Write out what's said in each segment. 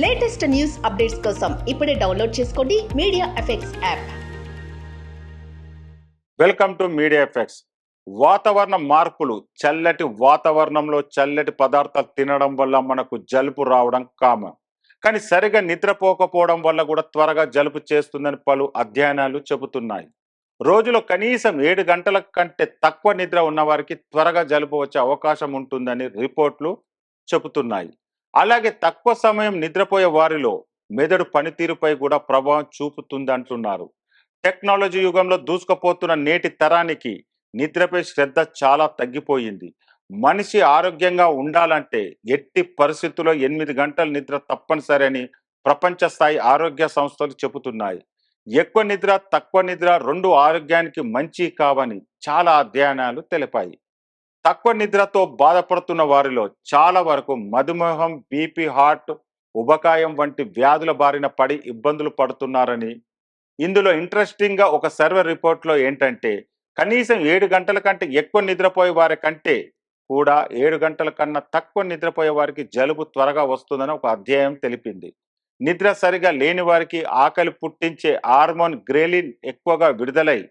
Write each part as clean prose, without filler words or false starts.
Latest news updates కోసం ఇప్పుడే download చేసుకోండి media effects app. Welcome to media effects. వాతావరణ మార్పులు, చల్లటి వాతావరణంలో చల్లటి పదార్థాలు తినడం వల్ల మనకు జలుబు రావడం కామన్. కానీ సరిగా నిద్రపోకపోవడం వల్ల కూడా త్వరగా జలుబు చేస్తుందని పలు అధ్యయనాలు చెబుతున్నాయి. రోజులో కనీసం 7 గంటల కంటే తక్కువ నిద్ర ఉన్న వారికి త్వరగా జలుబు వచ్చే అవకాశం ఉంటుందని రిపోర్ట్లు చెబుతున్నాయి. అలాగే తక్కువ సమయం నిద్రపోయే వారిలో మెదడు పనితీరుపై కూడా ప్రభావం చూపుతుందంటున్నారు. టెక్నాలజీ యుగంలో దూసుకుపోతున్న నేటి తరానికి నిద్రపై శ్రద్ధ చాలా తగ్గిపోయింది. మనిషి ఆరోగ్యంగా ఉండాలంటే ఎట్టి పరిస్థితుల్లో 8 గంటల నిద్ర తప్పనిసరి అని ప్రపంచ స్థాయి ఆరోగ్య సంస్థలు చెబుతున్నాయి. ఎక్కువ నిద్ర, తక్కువ నిద్ర రెండు ఆరోగ్యానికి మంచి కావని చాలా అధ్యయనాలు తెలిపాయి. తక్కువ నిద్రతో బాధపడుతున్న వారిలో చాలా వరకు మధుమేహం, బీపీ, హార్ట్, ఉబకాయం వంటి వ్యాధుల బారిన పడి ఇబ్బందులు పడుతున్నారని, ఇందులో ఇంట్రెస్టింగ్ గా ఒక సర్వే రిపోర్ట్లో ఏంటంటే కనీసం 7 గంటల కంటే ఎక్కువ నిద్రపోయే వారి కంటే కూడా 7 గంటల కన్నా తక్కువ నిద్రపోయే వారికి జలుబు త్వరగా వస్తుందని ఒక అధ్యయనం తెలిపింది. నిద్ర సరిగా లేని వారికి ఆకలి పుట్టించే హార్మోన్ గ్రెలిన్ ఎక్కువగా విడుదలై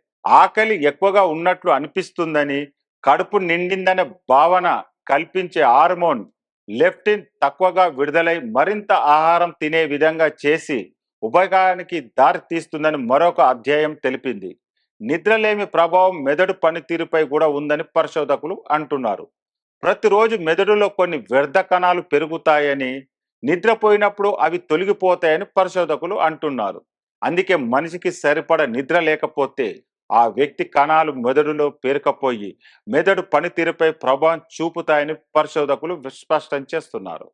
ఆకలి ఎక్కువగా ఉన్నట్లు అనిపిస్తుందని, కడుపు నిండిందనే భావన కల్పించే హార్మోన్ లెప్టిన్ తక్కువగా విడుదలై మరింత ఆహారం తినే విధంగా చేసి ఉబకాయానికి దారి తీస్తుందని మరొక అధ్యాయం తెలిపింది. నిద్రలేమి ప్రభావం మెదడు పనితీరుపై కూడా ఉందని పరిశోధకులు అంటున్నారు. ప్రతిరోజు మెదడులో కొన్ని వ్యర్థ కణాలు పెరుగుతాయని, నిద్రపోయినప్పుడు అవి తొలగిపోతాయని పరిశోధకులు అంటున్నారు. అందుకే మనిషికి సరిపడ నిద్ర లేకపోతే ఆ వ్యక్తి కణాలు మెదడులో పేరుకపోయి మెదడు పనితీరుపై ప్రభావం చూపుతాయని పరిశోధకులు స్పష్టం చేస్తున్నారు.